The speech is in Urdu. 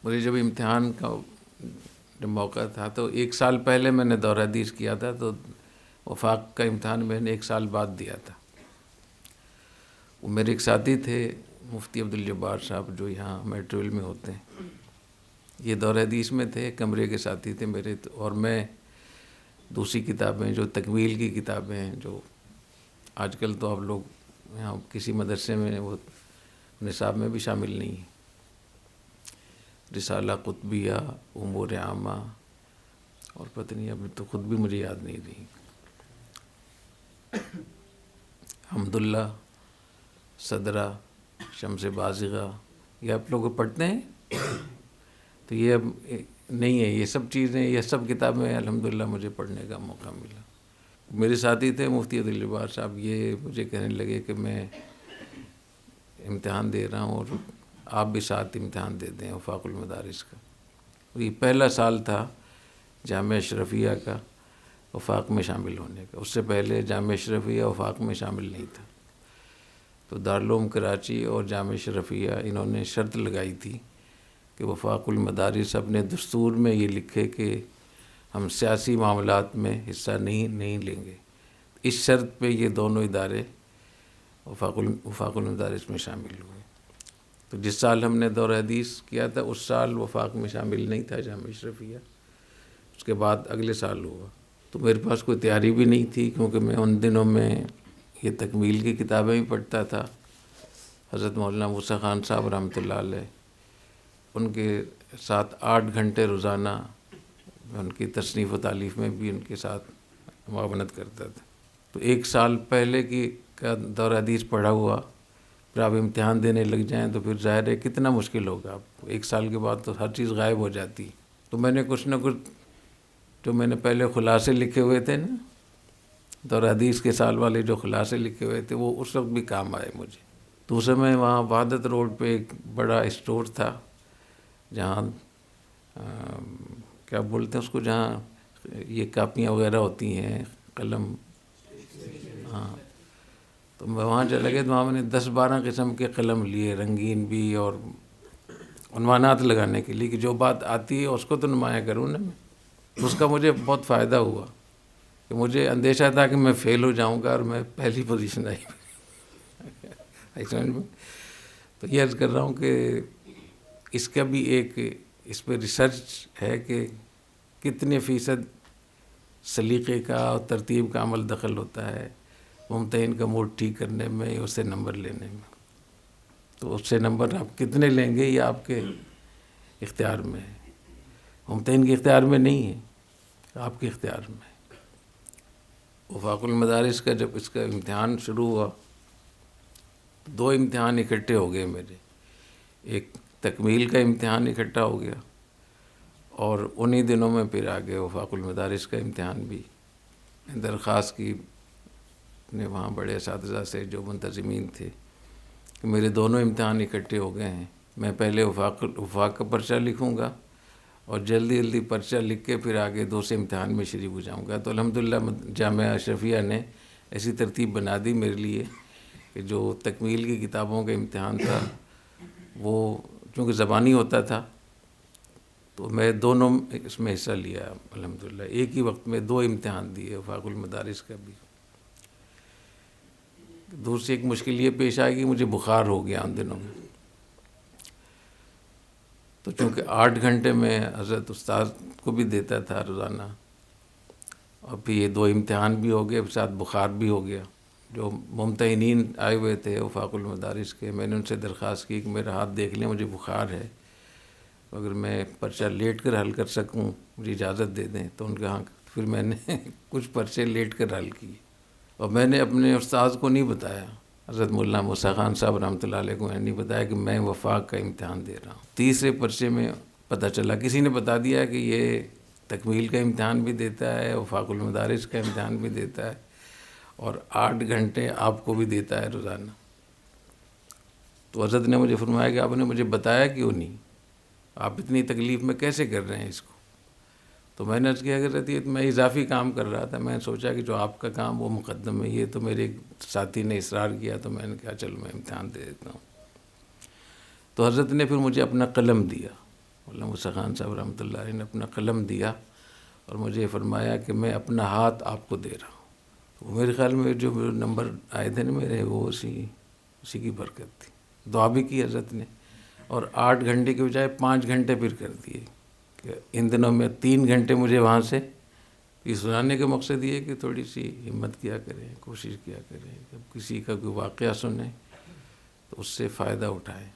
مجھے جب امتحان کا جب موقع تھا تو 1 سال پہلے میں نے دورہ حدیث کیا تھا، تو وفاق کا امتحان میں نے 1 سال بعد دیا تھا۔ وہ میرے ایک ساتھی تھے مفتی عبدالجبار صاحب، جو یہاں میٹرول میں ہوتے ہیں، یہ دورہ حدیث میں تھے، کمرے کے ساتھی تھے میرے، اور میں دوسری کتابیں جو تکمیل کی کتابیں ہیں، جو آج کل تو آپ لوگ یہاں کسی مدرسے میں وہ نصاب میں بھی شامل نہیں ہیں، رسالہ قطبیہ، امور عامہ، اور پتہ نہیں ابھی تو خود بھی مجھے یاد نہیں رہی، حمداللہ، صدرہ، شمس بازغہ، یہ آپ لوگ پڑھتے ہیں؟ تو یہ اب نہیں ہے، یہ سب چیزیں، یہ سب کتابیں الحمدللہ مجھے پڑھنے کا موقع ملا۔ میرے ساتھی تھے مفتی عبدالجبار صاحب، یہ مجھے کہنے لگے کہ میں امتحان دے رہا ہوں اور آپ بھی ساتھ امتحان دے دیں وفاق المدارس کا۔ یہ پہلا سال تھا جامعہ اشرفیہ کا وفاق میں شامل ہونے کا، اس سے پہلے جامعہ اشرفیہ وفاق میں شامل نہیں تھا۔ تو دارالعلوم کراچی اور جامعہ اشرفیہ انہوں نے شرط لگائی تھی کہ وفاق المدارس اپنے دستور میں یہ لکھے کہ ہم سیاسی معاملات میں حصہ نہیں لیں گے۔ اس شرط پہ یہ دونوں ادارے وفاق المدارس میں شامل ہوئے۔ تو جس سال ہم نے دورہ حدیث کیا تھا اس سال وفاق میں شامل نہیں تھا جامعہ اشرفیہ، اس کے بعد اگلے سال ہوا۔ تو میرے پاس کوئی تیاری بھی نہیں تھی، کیونکہ میں ان دنوں میں یہ تکمیل کی کتابیں بھی پڑھتا تھا، حضرت مولانا موسیٰ خان صاحب رحمۃ اللہ علیہ، ان کے ساتھ 8 گھنٹے روزانہ میں ان کی تصنیف و تالیف میں بھی ان کے ساتھ معاونت کرتا تھا۔ تو 1 سال پہلے کا دورہ حدیث پڑھا ہوا، پھر آپ امتحان دینے لگ جائیں تو پھر ظاہر ہے کتنا مشکل ہوگا آپ کو۔ 1 سال کے بعد تو ہر چیز غائب ہو جاتی۔ تو میں نے کچھ نہ کچھ جو میں نے پہلے خلاصے لکھے ہوئے تھے نا، دورہ حدیث کے سال والے جو خلاصے لکھے ہوئے تھے، وہ اس وقت بھی کام آئے مجھے۔ تو اس میں وہاں وحدت روڈ پہ ایک بڑا اسٹور تھا، جہاں کیا بولتے ہیں اس کو، جہاں یہ کاپیاں وغیرہ ہوتی ہیں، قلم، ہاں، تو میں وہاں چلا گیا، تو وہاں میں نے 10-12 قسم کے قلم لیے، رنگین بھی اور عنوانات لگانے کے لیے، کہ جو بات آتی ہے اس کو تو نمایاں کروں نا میں۔ اس کا مجھے بہت فائدہ ہوا، کہ مجھے اندیشہ تھا کہ میں فیل ہو جاؤں گا، اور میں پہلی پوزیشن آئی میں۔ تو یہ عرض کر رہا ہوں کہ اس کا بھی ایک اس پہ ریسرچ ہے کہ کتنے فیصد سلیقے کا اور ترتیب کا عمل دخل ہوتا ہے ممتحن کا موڈ ٹھیک کرنے میں، اس سے نمبر لینے میں۔ تو اس سے نمبر آپ کتنے لیں گے یہ آپ کے اختیار میں ہے، ممتحن کے اختیار میں نہیں ہے، آپ کے اختیار میں۔ وفاق المدارس کا جب اس کا امتحان شروع ہوا، 2 امتحان اکٹھے ہو گئے میرے، ایک تکمیل کا امتحان اکٹھا ہو گیا، اور انہی دنوں میں پھر آگے وفاق المدارس کا امتحان بھی درخواست کی نے وہاں بڑے اساتذہ سے جو منتظمین تھے، کہ میرے دونوں امتحان اکٹھے ہو گئے ہیں، میں پہلے وفاق کا پرچہ لکھوں گا، اور جلدی پرچہ لکھ کے پھر آگے دوسرے امتحان میں شریک ہو جاؤں گا۔ تو الحمدللہ جامعہ اشرفیہ نے ایسی ترتیب بنا دی میرے لیے کہ جو تکمیل کی کتابوں کا امتحان تھا وہ چونکہ زبانی ہوتا تھا، تو میں دونوں اس میں حصہ لیا الحمدللہ، ایک ہی وقت میں 2 امتحان دیے وفاق المدارس کا بھی۔ دوسری ایک مشکل یہ پیش آئے کہ مجھے بخار ہو گیا ان دنوں میں، تو چونکہ 8 گھنٹے میں حضرت استاد کو بھی دیتا تھا روزانہ، اور پھر یہ 2 امتحان بھی ہو گئے، ساتھ بخار بھی ہو گیا۔ جو ممتحنین آئے ہوئے تھے وفاق المدارس کے، میں نے ان سے درخواست کی کہ میرا ہاتھ دیکھ لیں، مجھے بخار ہے، اگر میں پرچہ لیٹ کر حل کر سکوں مجھے اجازت دے دیں۔ تو ان کے ہاں، پھر میں نے کچھ پرچے لیٹ کر حل کیے، اور میں نے اپنے استاذ کو نہیں بتایا، حضرت مولانا موسیٰ خان صاحب رحمۃ اللہ علیہ کو میں نے نہیں بتایا کہ میں وفاق کا امتحان دے رہا ہوں۔ تیسرے پرچے میں پتہ چلا، کسی نے بتا دیا کہ یہ تکمیل کا امتحان بھی دیتا ہے، وفاق المدارس کا امتحان بھی دیتا ہے، اور 8 گھنٹے آپ کو بھی دیتا ہے روزانہ۔ تو حضرت نے مجھے فرمایا کہ آپ نے مجھے بتایا کیوں نہیں، آپ اتنی تکلیف میں کیسے کر رہے ہیں اس کو؟ تو میں نے عرض کیا کہ حضرت یہ میں اضافی کام کر رہا تھا، میں نے سوچا کہ جو آپ کا کام وہ مقدم ہے، یہ تو میرے ایک ساتھی نے اصرار کیا، تو میں نے کہا چلو میں امتحان دے دیتا ہوں۔ تو حضرت نے پھر مجھے اپنا قلم دیا، مولانا موسیٰ خان صاحب رحمۃ اللہ علیہ نے اپنا قلم دیا اور مجھے فرمایا کہ میں اپنا ہاتھ آپ کو دے رہا ہوں. تو میرے خیال میں جو نمبر آئے تھے نا میرے، وہ اسی کی برکت تھی. دعا بھی کی حضرت نے، اور 8 گھنٹے کے بجائے 5 گھنٹے پھر کر دیے کہ ان دنوں میں 3 گھنٹے مجھے وہاں سے یہ سنانے کا مقصد یہ ہے کہ تھوڑی سی ہمت کیا کریں، کوشش کیا کریں، جب کسی کا کوئی واقعہ سنیں تو اس سے فائدہ اٹھائیں.